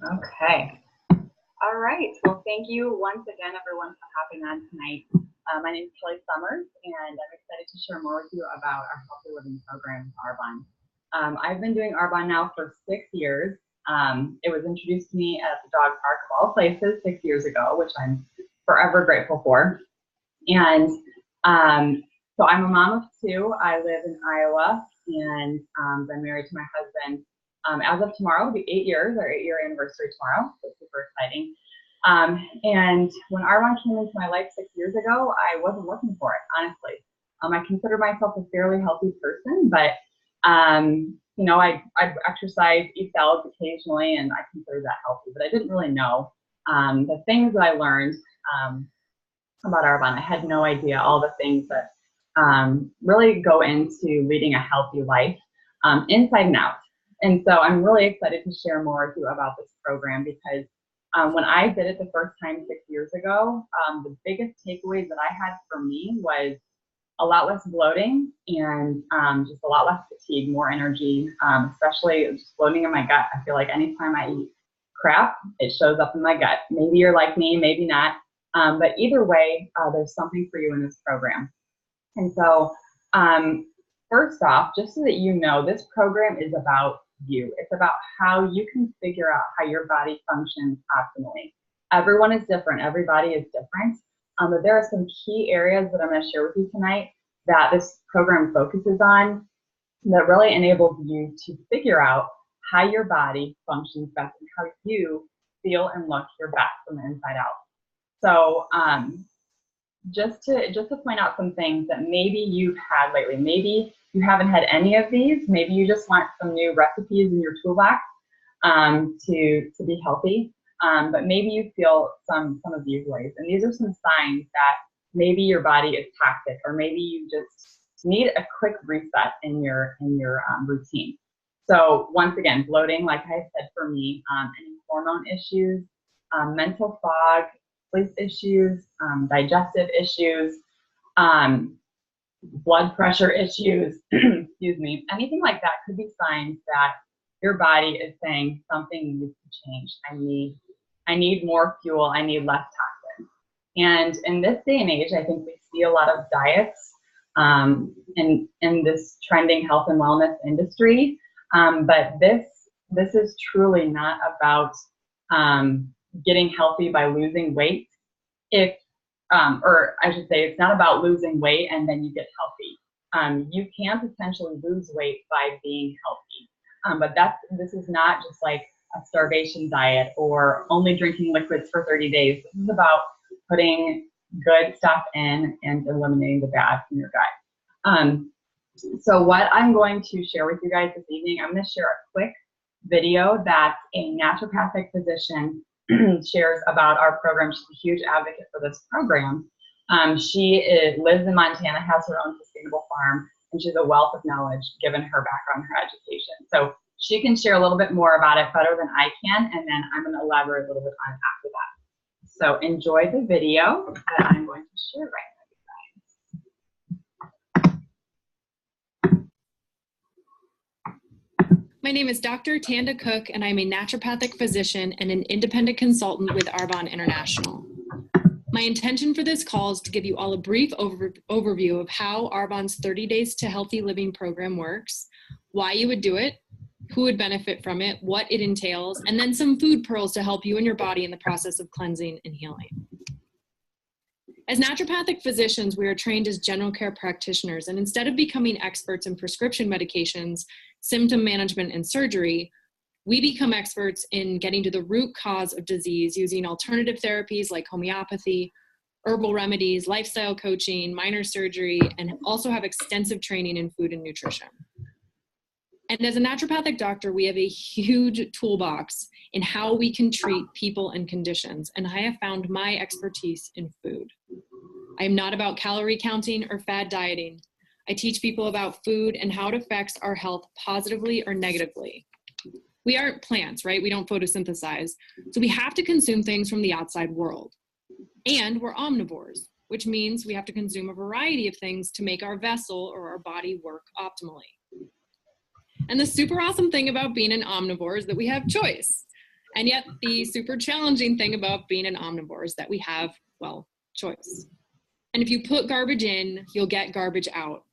Okay. All right. Well, thank you once again, everyone, for hopping on tonight. My name is Kelly Summers, and I'm excited to share more with you about our healthy living program, Arbonne. I've been doing Arbonne now for 6 years. It was introduced to me at the dog park of all places 6 years ago, which I'm forever grateful for. And so I'm a mom of two. I live in Iowa, and I'm married to my husband. As of tomorrow, it'll be 8 years, our 8-year anniversary tomorrow, so super exciting. And when Arbonne came into my life 6 years ago, I wasn't looking for it, honestly. I consider myself a fairly healthy person, but you know, I exercise, eat salads occasionally, and I consider that healthy, but I didn't really know the things that I learned about Arbonne. I had no idea all the things that really go into leading a healthy life inside and out. And so I'm really excited to share more with you about this program because when I did it the first time 6 years ago, the biggest takeaways that I had for me was a lot less bloating and just a lot less fatigue, more energy, especially just bloating in my gut. I feel like anytime I eat crap, it shows up in my gut. Maybe you're like me, maybe not. But either way, there's something for you in this program. And so first off, just so that you know, this program is about you. It's about how you can figure out how your body functions optimally. Everyone is different. Everybody is different. But there are some key areas that I'm going to share with you tonight that this program focuses on that really enables you to figure out how your body functions best and how you feel and look your best from the inside out. So just to point out some things that maybe you've had lately. Maybe you haven't had any of these. Maybe you just want some new recipes in your toolbox to be healthy. But maybe you feel some of these ways. And these are some signs that maybe your body is toxic, or maybe you just need a quick reset in your routine. So once again, bloating, like I said, for me, any hormone issues, mental fog, sleep issues, digestive issues, blood pressure issues, excuse me, anything like that could be signs that your body is saying something needs to change. I need more fuel, I need less toxins. And in this day and age, I think we see a lot of diets in this trending health and wellness industry. But this is truly not about getting healthy by losing weight. Or I should say, it's not about losing weight and then you get healthy. You can potentially lose weight by being healthy. But this is not just like a starvation diet or only drinking liquids for 30 days. This is about putting good stuff in and eliminating the bad from your gut. So what I'm going to share with you guys this evening, I'm going to share a quick video that a naturopathic physician shares about our program. She's a huge advocate for this program. She lives in Montana, has her own sustainable farm, and she's a wealth of knowledge given her background, her education. So she can share a little bit more about it better than I can, and then I'm going to elaborate a little bit on it after that. So enjoy the video that I'm going to share right now. My name is Dr. Tanda Cook, and I'm a naturopathic physician and an independent consultant with Arbonne International. My intention for this call is to give you all a brief overview of how Arbonne's 30 Days to Healthy Living program works, why you would do it, who would benefit from it, what it entails, and then some food pearls to help you and your body in the process of cleansing and healing. As naturopathic physicians, we are trained as general care practitioners, and instead of becoming experts in prescription medications, symptom management, and surgery, we become experts in getting to the root cause of disease using alternative therapies like homeopathy, herbal remedies, lifestyle coaching, minor surgery, and also have extensive training in food and nutrition. And as a naturopathic doctor, we have a huge toolbox in how we can treat people and conditions, and I have found my expertise in food. I am not about calorie counting or fad dieting. I teach people about food and how it affects our health positively or negatively. We aren't plants, right? We don't photosynthesize, so we have to consume things from the outside world. And we're omnivores, which means we have to consume a variety of things to make our vessel or our body work optimally. And the super awesome thing about being an omnivore is that we have choice. And yet the super challenging thing about being an omnivore is that we have, well, choice. And if you put garbage in, you'll get garbage out.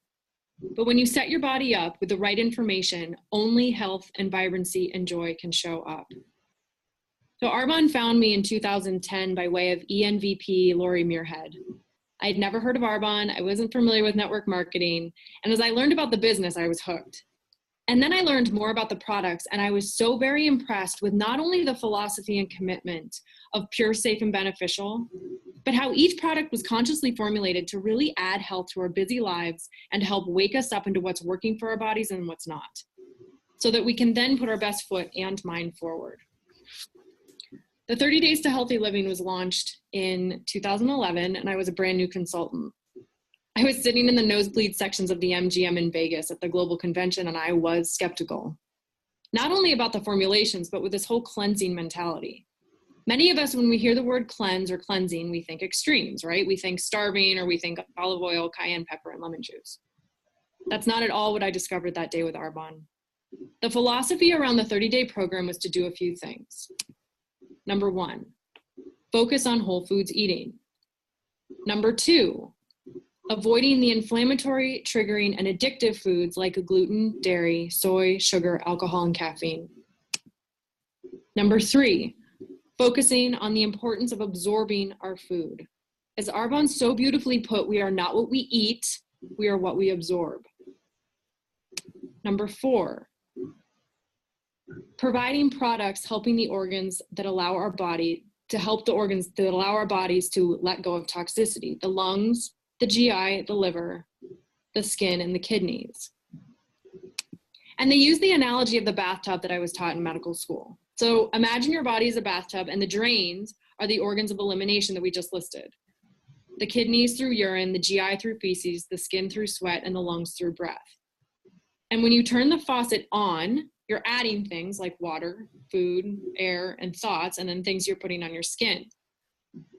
But when you set your body up with the right information, only health and vibrancy and joy can show up. So Arbonne found me in 2010 by way of ENVP Lori Muirhead. I had never heard of Arbonne. I wasn't familiar with network marketing. And as I learned about the business, I was hooked. And then I learned more about the products, and I was so very impressed with not only the philosophy and commitment of pure, safe, and beneficial, but how each product was consciously formulated to really add health to our busy lives and help wake us up into what's working for our bodies and what's not, so that we can then put our best foot and mind forward. The 30 Days to Healthy Living was launched in 2011, and I was a brand new consultant. I was sitting in the nosebleed sections of the MGM in Vegas at the global convention, and I was skeptical, not only about the formulations, but with this whole cleansing mentality. Many of us, when we hear the word cleanse or cleansing, we think extremes, right? We think starving, or we think olive oil, cayenne pepper, and lemon juice. That's not at all what I discovered that day with Arbonne. The philosophy around the 30-day program was to do a few things. Number 1, focus on whole foods eating. Number 2, avoiding the inflammatory, triggering, and addictive foods like gluten, dairy, soy, sugar, alcohol, and caffeine. Number 3, focusing on the importance of absorbing our food. As Arbonne so beautifully put, we are not what we eat, we are what we absorb. Number 4, providing products helping the organs that allow our body to help the organs that allow our bodies to let go of toxicity, the lungs, the GI, the liver, the skin, and the kidneys. And they use the analogy of the bathtub that I was taught in medical school. So imagine your body is a bathtub, and the drains are the organs of elimination that we just listed. The kidneys through urine, the GI through feces, the skin through sweat, and the lungs through breath. And when you turn the faucet on, you're adding things like water, food, air, and thoughts, and then things you're putting on your skin.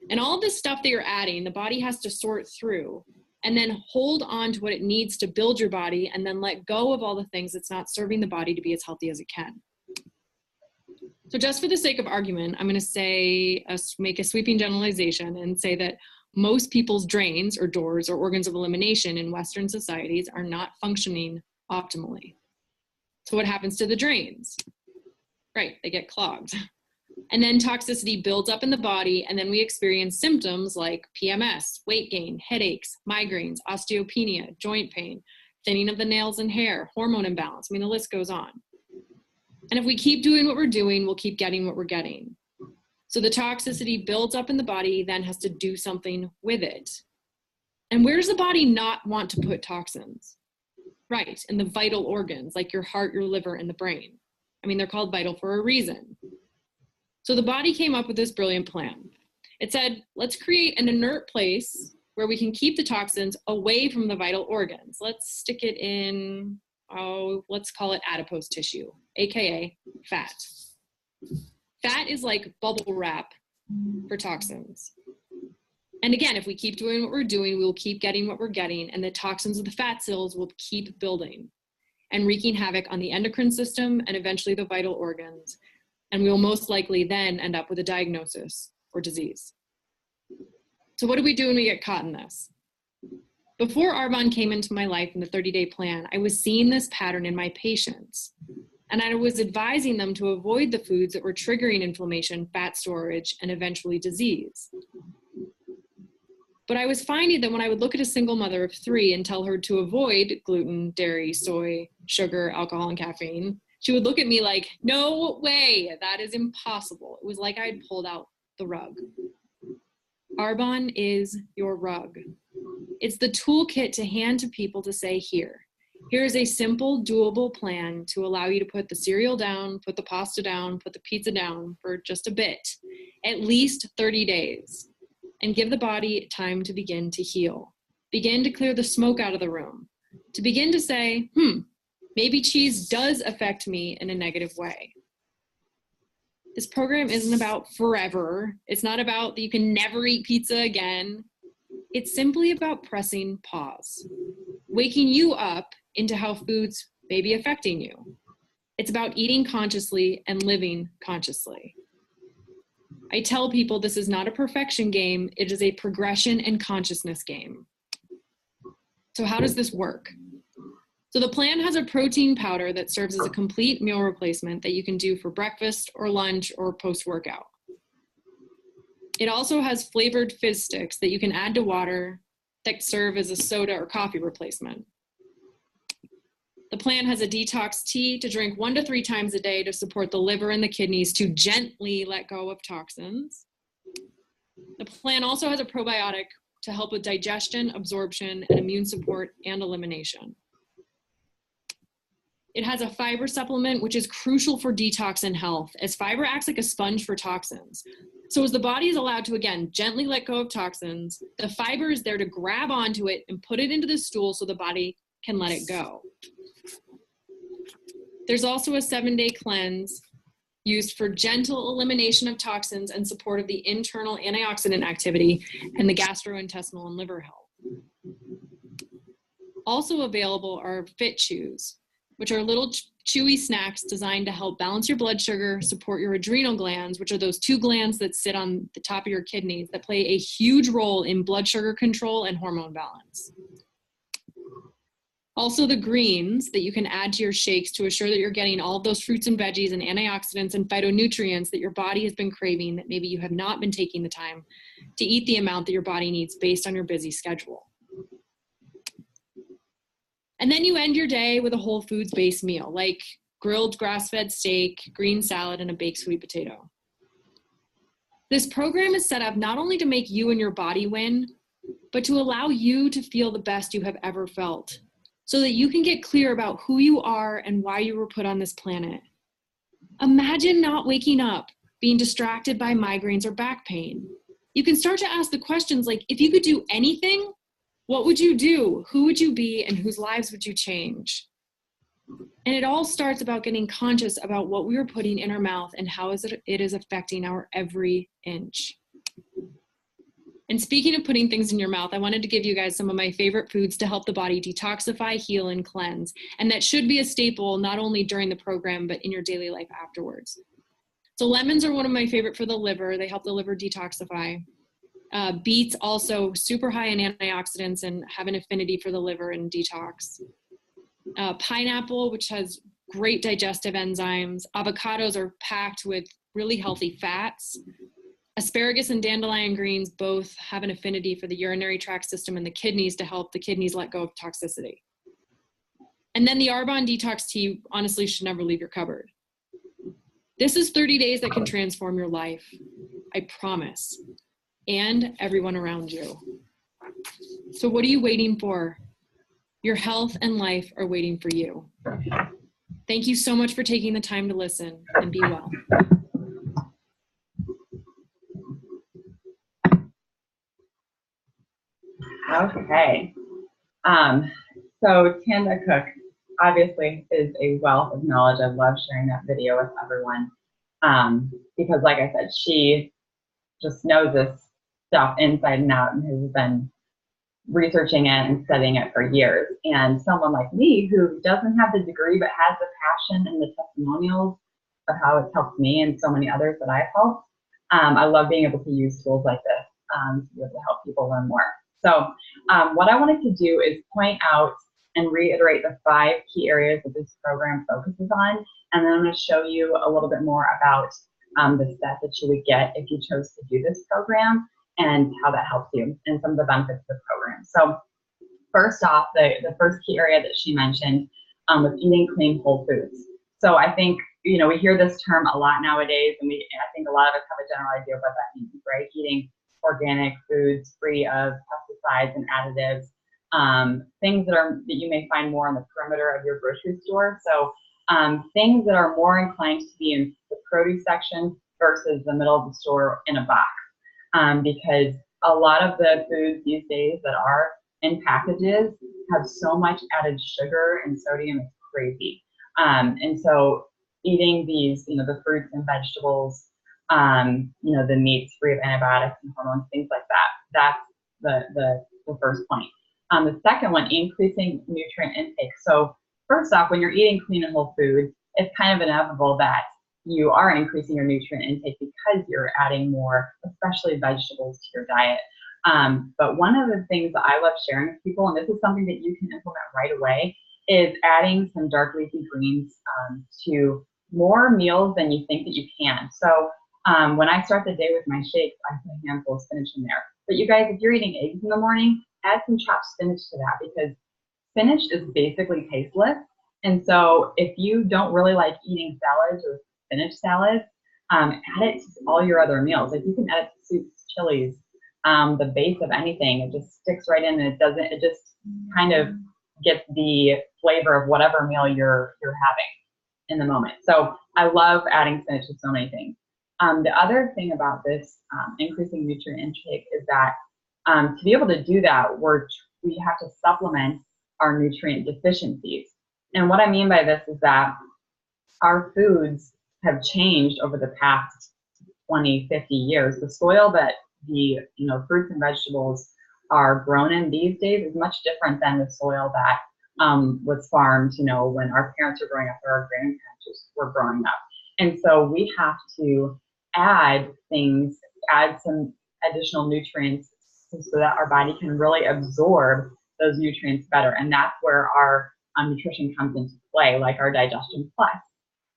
And all of this stuff that you're adding, the body has to sort through and then hold on to what it needs to build your body, and then let go of all the things that's not serving the body to be as healthy as it can. So just for the sake of argument, I'm going to make a sweeping generalization and say that most people's drains or doors or organs of elimination in Western societies are not functioning optimally. So what happens to the drains? Right, they get clogged. And then toxicity builds up in the body, and then we experience symptoms like PMS, weight gain, headaches, migraines, osteopenia, joint pain, thinning of the nails and hair, hormone imbalance. I mean, the list goes on. And if we keep doing what we're doing, we'll keep getting what we're getting. So the toxicity builds up in the body, then has to do something with it. And where does the body not want to put toxins? Right, in the vital organs, like your heart, your liver, and the brain. I mean, they're called vital for a reason. So the body came up with this brilliant plan. It said, let's create an inert place where we can keep the toxins away from the vital organs. Let's stick it in, let's call it adipose tissue, AKA fat. Fat is like bubble wrap for toxins. And again, if we keep doing what we're doing, we will keep getting what we're getting, and the toxins of the fat cells will keep building and wreaking havoc on the endocrine system and eventually the vital organs. And we will most likely then end up with a diagnosis or disease. So what do we do when we get caught in this? Before Arbonne came into my life in the 30-day plan, I was seeing this pattern in my patients. And I was advising them to avoid the foods that were triggering inflammation, fat storage, and eventually disease. But I was finding that when I would look at a single mother of 3 and tell her to avoid gluten, dairy, soy, sugar, alcohol, and caffeine, she would look at me like, no way, that is impossible. It was like I had pulled out the rug. Arbonne is your rug. It's the toolkit to hand to people to say, here's a simple, doable plan to allow you to put the cereal down, put the pasta down, put the pizza down for just a bit, at least 30 days, and give the body time to begin to heal. Begin to clear the smoke out of the room, to begin to say, maybe cheese does affect me in a negative way. This program isn't about forever. It's not about that you can never eat pizza again. It's simply about pressing pause, waking you up into how foods may be affecting you. It's about eating consciously and living consciously. I tell people this is not a perfection game, it is a progression and consciousness game. So how does this work? So the plan has a protein powder that serves as a complete meal replacement that you can do for breakfast or lunch or post-workout. It also has flavored fizz sticks that you can add to water that serve as a soda or coffee replacement. The plan has a detox tea to drink 1 to 3 times a day to support the liver and the kidneys to gently let go of toxins. The plan also has a probiotic to help with digestion, absorption, and immune support and elimination. It has a fiber supplement, which is crucial for detox and health, as fiber acts like a sponge for toxins. So as the body is allowed to, again, gently let go of toxins, the fiber is there to grab onto it and put it into the stool so the body can let it go. There's also a 7-day cleanse used for gentle elimination of toxins and support of the internal antioxidant activity and the gastrointestinal and liver health. Also available are Fit Chews, which are little chewy snacks designed to help balance your blood sugar, support your adrenal glands, which are those 2 glands that sit on the top of your kidneys that play a huge role in blood sugar control and hormone balance. Also the greens that you can add to your shakes to assure that you're getting all of those fruits and veggies and antioxidants and phytonutrients that your body has been craving that maybe you have not been taking the time to eat the amount that your body needs based on your busy schedule. And then you end your day with a whole foods-based meal like grilled grass-fed steak, green salad, and a baked sweet potato. This program is set up not only to make you and your body win, but to allow you to feel the best you have ever felt, so that you can get clear about who you are and why you were put on this planet. Imagine not waking up, being distracted by migraines or back pain. You can start to ask the questions like, if you could do anything, what would you do? Who would you be? And whose lives would you change? And it all starts about getting conscious about what we are putting in our mouth and how it is affecting our every inch. And speaking of putting things in your mouth, I wanted to give you guys some of my favorite foods to help the body detoxify, heal, and cleanse. And that should be a staple, not only during the program, but in your daily life afterwards. So lemons are one of my favorite for the liver. They help the liver detoxify. Beets also super high in antioxidants and have an affinity for the liver and detox. Pineapple, which has great digestive enzymes. Avocados are packed with really healthy fats. Asparagus and dandelion greens both have an affinity for the urinary tract system and the kidneys to help the kidneys let go of toxicity. And then the Arbonne detox tea honestly should never leave your cupboard. This is 30 days that can transform your life, I promise, and everyone around you. So what are you waiting for? Your health and life are waiting for you. Thank you so much for taking the time to listen, and be well. Okay. So Tanda Cook obviously is a wealth of knowledge. I love sharing that video with everyone because, like I said, she just knows this stuff inside and out and has been researching it and studying it for years. And someone like me who doesn't have the degree but has the passion and the testimonials of how it's helped me and so many others that I've helped, I love being able to use tools like this to be able to help people learn more. So what I wanted to do is point out and reiterate the 5 key areas that this program focuses on, and then I'm going to show you a little bit more about the steps that you would get if you chose to do this program and how that helps you and some of the benefits of the program. So first off, the first key area that she mentioned was eating clean whole foods. So I think, you know, we hear this term a lot nowadays, and I think a lot of us have a general idea of what that means, right? Eating organic foods free of pesticides and additives, things that you may find more on the perimeter of your grocery store. So things that are more inclined to be in the produce section versus the middle of the store in a box. Because a lot of the foods these days that are in packages have so much added sugar and sodium, it's crazy. And so eating these, you know, the fruits and vegetables, you know, the meats free of antibiotics and hormones, things like that, that's the first point. The second one, increasing nutrient intake. So first off, when you're eating clean and whole food, it's kind of inevitable that you are increasing your nutrient intake because you're adding more, especially vegetables, to your diet. But one of the things that I love sharing with people, and this is something that you can implement right away, is adding some dark leafy greens to more meals than you think that you can. So when I start the day with my shakes, I put a handful of spinach in there. But you guys, if you're eating eggs in the morning, add some chopped spinach to that, because spinach is basically tasteless. And so if you don't really like eating salads or spinach salads, add it to all your other meals. Like you can add it to soups, chilies, the base of anything. It just sticks right in, and it just kind of gets the flavor of whatever meal you're having in the moment. So I love adding spinach to so many things. The other thing about this increasing nutrient intake is that to be able to do that, we have to supplement our nutrient deficiencies. And what I mean by this is that our foods have changed over the past 20, 50 years. The soil that the fruits and vegetables are grown in these days is much different than the soil that was farmed, when our parents were growing up or our grandparents were growing up. And so we have to add some additional nutrients so that our body can really absorb those nutrients better. And that's where our nutrition comes into play, like our Digestion Plus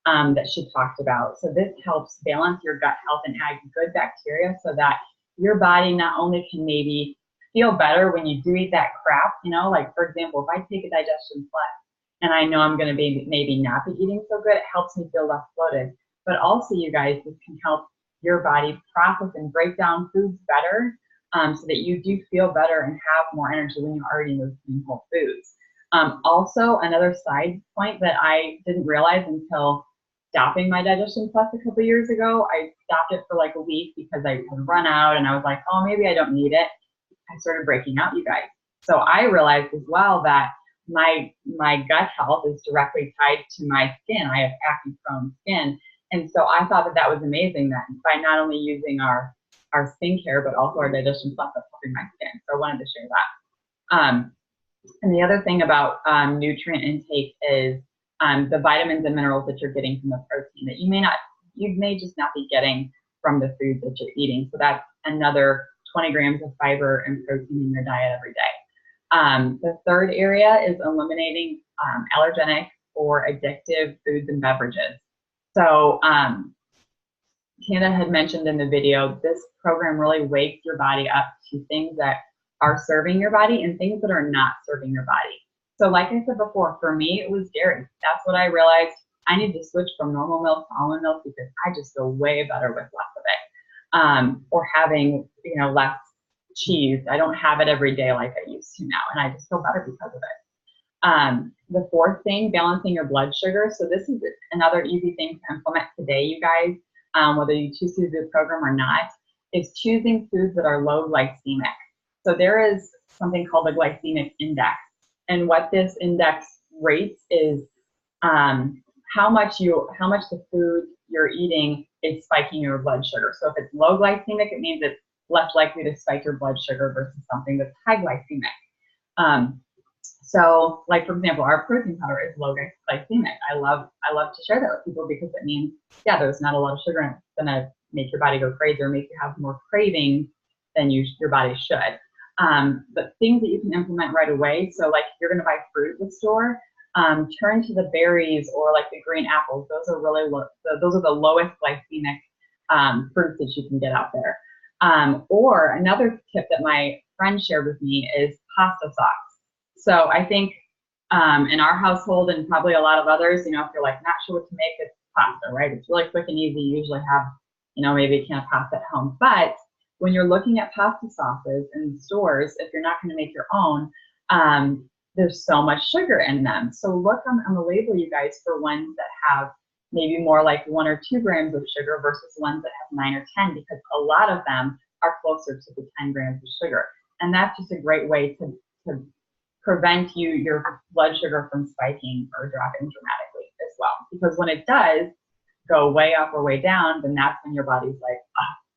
that she talked about. So this helps balance your gut health and add good bacteria so that your body not only can maybe feel better when you do eat that crap, like for example, if I take a Digestion Plus and I know I'm going to be maybe not be eating so good, it helps me feel less bloated. But also, you guys, this can help your body process and break down foods better so that you do feel better and have more energy when you're already in those clean whole foods. Also, another side point that I didn't realize until stopping my Digestion Plus a couple years ago, I stopped it for like a week because I had run out and I was like, oh, maybe I don't need it. I started breaking out, you guys. So I realized as well that my gut health is directly tied to my skin. I have acne-prone skin. And so I thought that was amazing that by not only using our skincare, but also our Digestion Plus, that's helping my skin. So I wanted to share that. And the other thing about nutrient intake is the vitamins and minerals that you're getting from the protein that you may just not be getting from the foods that you're eating. So that's another 20 grams of fiber and protein in your diet every day. The third area is eliminating allergenic or addictive foods and beverages. So Tana had mentioned in the video, this program really wakes your body up to things that are serving your body and things that are not serving your body. So like I said before, for me, it was dairy. That's what I realized. I need to switch from normal milk to almond milk because I just feel way better with less of it. Or having, less cheese. I don't have it every day like I used to now, and I just feel better because of it. The fourth thing, balancing your blood sugar. So this is another easy thing to implement today, you guys, whether you choose to do the program or not, is choosing foods that are low glycemic. So there is something called a glycemic index. And what this index rates is how much the food you're eating is spiking your blood sugar. So if it's low glycemic, it means it's less likely to spike your blood sugar versus something that's high glycemic. So like, for example, our protein powder is low glycemic. I love to share that with people because it means, there's not a lot of sugar and it's gonna make your body go crazy or make you have more cravings than your body should. But things that you can implement right away. So like if you're gonna buy fruit at the store, turn to the berries or like the green apples. Those are really low. Those are the lowest glycemic fruits that you can get out there. Or another tip that my friend shared with me is pasta sauce. So I think in our household and probably a lot of others, if you're like not sure what to make, it's pasta, right? It's really quick and easy. You usually have, maybe a can of pasta at home. But when you're looking at pasta sauces in stores, if you're not going to make your own, there's so much sugar in them. So look on the label, you guys, for ones that have maybe more like 1 or 2 grams of sugar versus ones that have 9 or 10, because a lot of them are closer to the 10 grams of sugar. And that's just a great way to prevent your blood sugar from spiking or dropping dramatically as well. Because when it does go way up or way down, then that's when your body's like,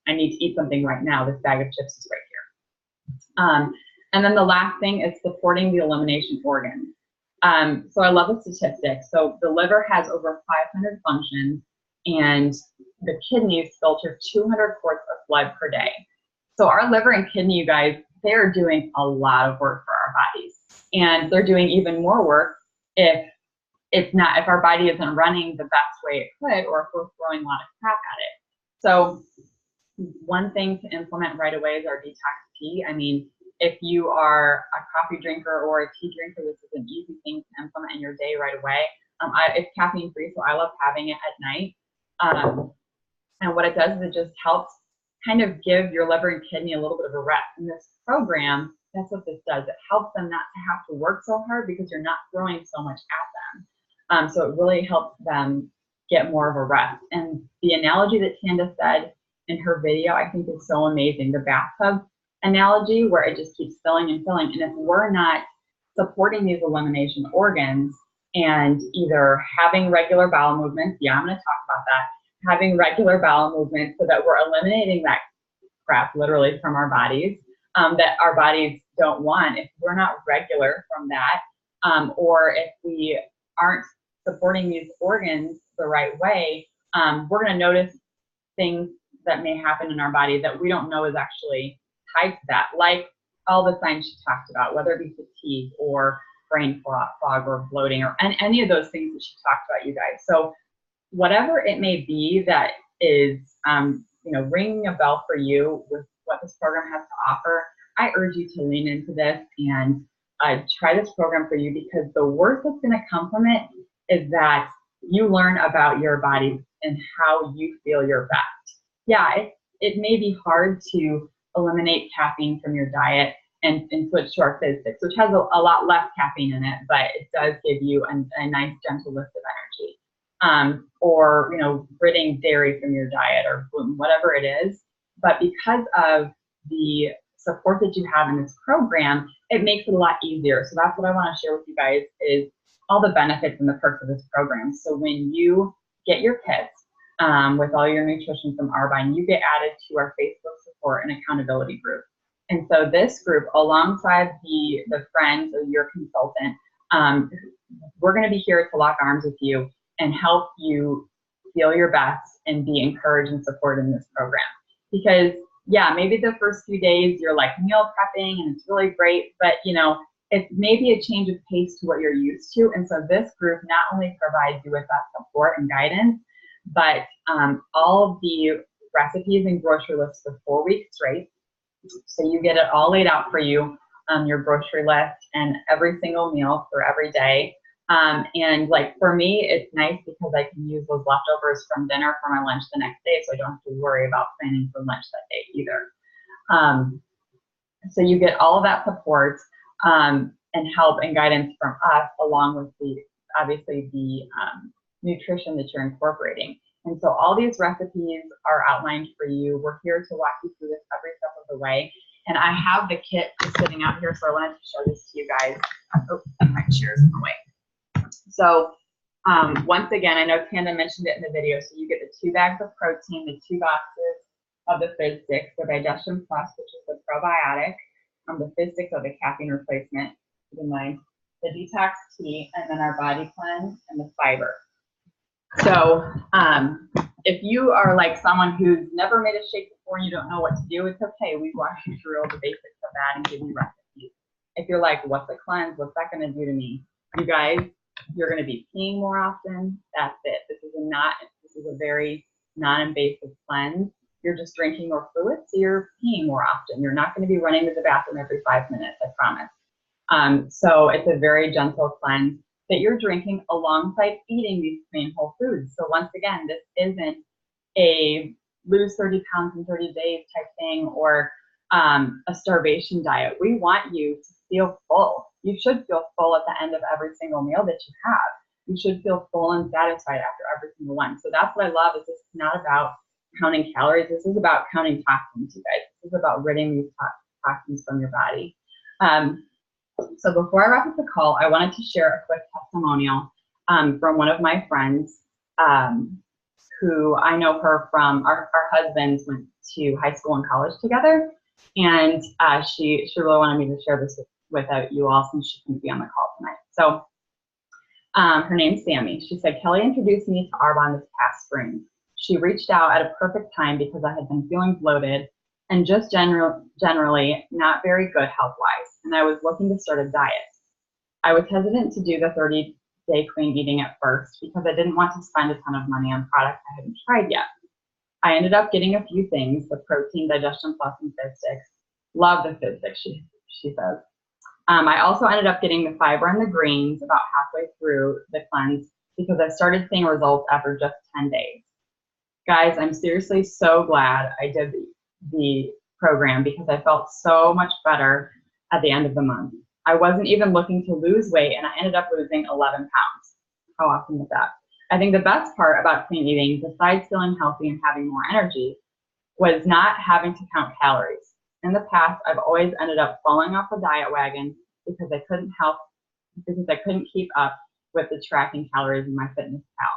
I need to eat something right now. This bag of chips is right here. And then the last thing is supporting the elimination organs. So I love the statistics. So the liver has over 500 functions. and the kidneys filter 200 quarts of blood per day. So our liver and kidney, you guys, they're doing a lot of work for our bodies. And they're doing even more work if our body isn't running the best way it could, or if we're throwing a lot of crap at it. So one thing to implement right away is our detox tea. I mean, if you are a coffee drinker or a tea drinker, this is an easy thing to implement in your day right away. It's caffeine free, so I love having it at night. And what it does is it just helps kind of give your liver and kidney a little bit of a rest. In this program, that's what this does. It helps them not to have to work so hard because you're not throwing so much at them. So it really helps them get more of a rest. And the analogy that Tanda said in her video, I think is so amazing. The bathtub analogy, where it just keeps filling and filling. And if we're not supporting these elimination organs and either having regular bowel movements, yeah, I'm going to talk about that, having regular bowel movements so that we're eliminating that crap literally from our bodies that our bodies don't want. If we're not regular from that, or if we aren't supporting these organs the right way, we're going to notice things that may happen in our body that we don't know is actually tied to that, like all the signs she talked about, whether it be fatigue or brain fog or bloating or any of those things that she talked about, you guys. So whatever it may be that is, ringing a bell for you with what this program has to offer, I urge you to lean into this and try this program for you, because the worst that's going to come from it is that you learn about your body and how you feel your best. Yeah, it may be hard to eliminate caffeine from your diet and switch to our Fizz 6, which has a lot less caffeine in it, but it does give you a nice gentle lift of energy. Or ridding dairy from your diet or gluten, whatever it is. But because of the support that you have in this program, it makes it a lot easier. So that's what I want to share with you guys, is all the benefits and the perks of this program. So when you get your kits with all your nutrition from Arbonne, you get added to our Facebook support and accountability group. And so this group, alongside the friends of your consultant, we're going to be here to lock arms with you and help you feel your best and be encouraged and supported in this program. Because yeah, maybe the first few days you're like meal prepping and it's really great, but it's maybe a change of pace to what you're used to. And so this group not only provides you with that support and guidance, but all of the recipes and grocery lists for 4 weeks straight. So you get it all laid out for you, your grocery list and every single meal for every day. And like for me, it's nice because I can use those leftovers from dinner for my lunch the next day, so I don't have to worry about planning for lunch that day either. So you get all of that support and help and guidance from us, along with obviously the nutrition that you're incorporating. And so all these recipes are outlined for you. We're here to walk you through this every step of the way. And I have the kit just sitting out here, so I wanted to show this to you guys. Oh, my chair's in the way. So once again, I know Tanda mentioned it in the video, so you get the 2 bags of protein, the 2 boxes of the Fizz 6, the Digestion Plus, which is the probiotic, the Fizz 6 of the caffeine replacement, keep in mind, the detox tea, and then our body cleanse and the fiber. So if you are like someone who's never made a shake before and you don't know what to do, it's okay. We walk you through all the basics of that and give you recipes. If you're like, what's a cleanse? What's that going to do to me? You guys, you're going to be peeing more often. That's it. This is a very non-invasive cleanse. You're just drinking more fluid, so you're peeing more often. You're not going to be running to the bathroom every 5 minutes, I promise. So it's a very gentle cleanse that you're drinking alongside eating these clean whole foods. So once again, this isn't a lose 30 pounds in 30 days type thing or a starvation diet. We want you to feel full. You should feel full at the end of every single meal that you have. You should feel full and satisfied after every single one. So that's what I love, is this is not about counting calories. This is about counting toxins, you guys. This is about ridding these toxins from your body. So before I wrap up the call, I wanted to share a quick testimonial from one of my friends who I know her from, our husbands went to high school and college together. And she really wanted me to share this with you all since she couldn't be on the call tonight. So her name's Sammy. She said, Kelly introduced me to Arbonne this past spring. She reached out at a perfect time because I had been feeling bloated and just generally not very good health-wise, and I was looking to start a diet. I was hesitant to do the 30-day clean eating at first because I didn't want to spend a ton of money on products I hadn't tried yet. I ended up getting a few things, the protein, digestion plus, and Fizz Sticks. Love the Fizz Sticks, she says. I also ended up getting the fiber and the greens about halfway through the cleanse because I started seeing results after just 10 days. Guys, I'm seriously so glad I did the program because I felt so much better at the end of the month. I wasn't even looking to lose weight, and I ended up losing 11 pounds. How awesome is that? I think the best part about clean eating, besides feeling healthy and having more energy, was not having to count calories. In the past, I've always ended up falling off the diet wagon because I couldn't keep up with the tracking calories in my fitness pal.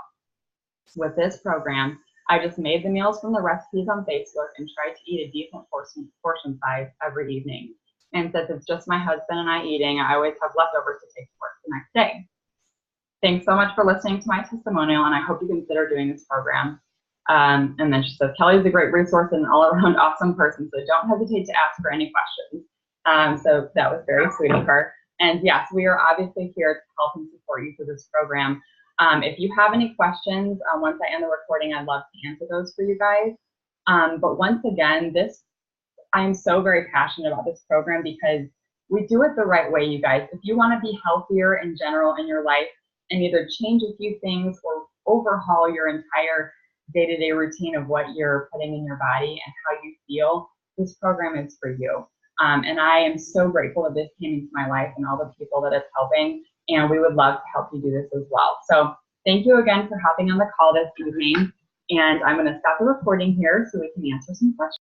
With this program, I just made the meals from the recipes on Facebook and tried to eat a decent portion size every evening. And since it's just my husband and I eating, I always have leftovers to take to work the next day. Thanks so much for listening to my testimonial, and I hope you consider doing this program. And then she says, Kelly's a great resource and an all-around awesome person, so don't hesitate to ask her any questions. So that was very sweet of her. And yes, we are obviously here to help and support you through this program. If you have any questions, once I end the recording, I'd love to answer those for you guys. But once again, I'm so very passionate about this program because we do it the right way, you guys. If you want to be healthier in general in your life and either change a few things or overhaul your entire day-to-day routine of what you're putting in your body and how you feel, this program is for you. And I am so grateful that this came into my life and all the people that it's helping, and we would love to help you do this as well. So thank you again for hopping on the call this evening, and I'm going to stop the recording here so we can answer some questions.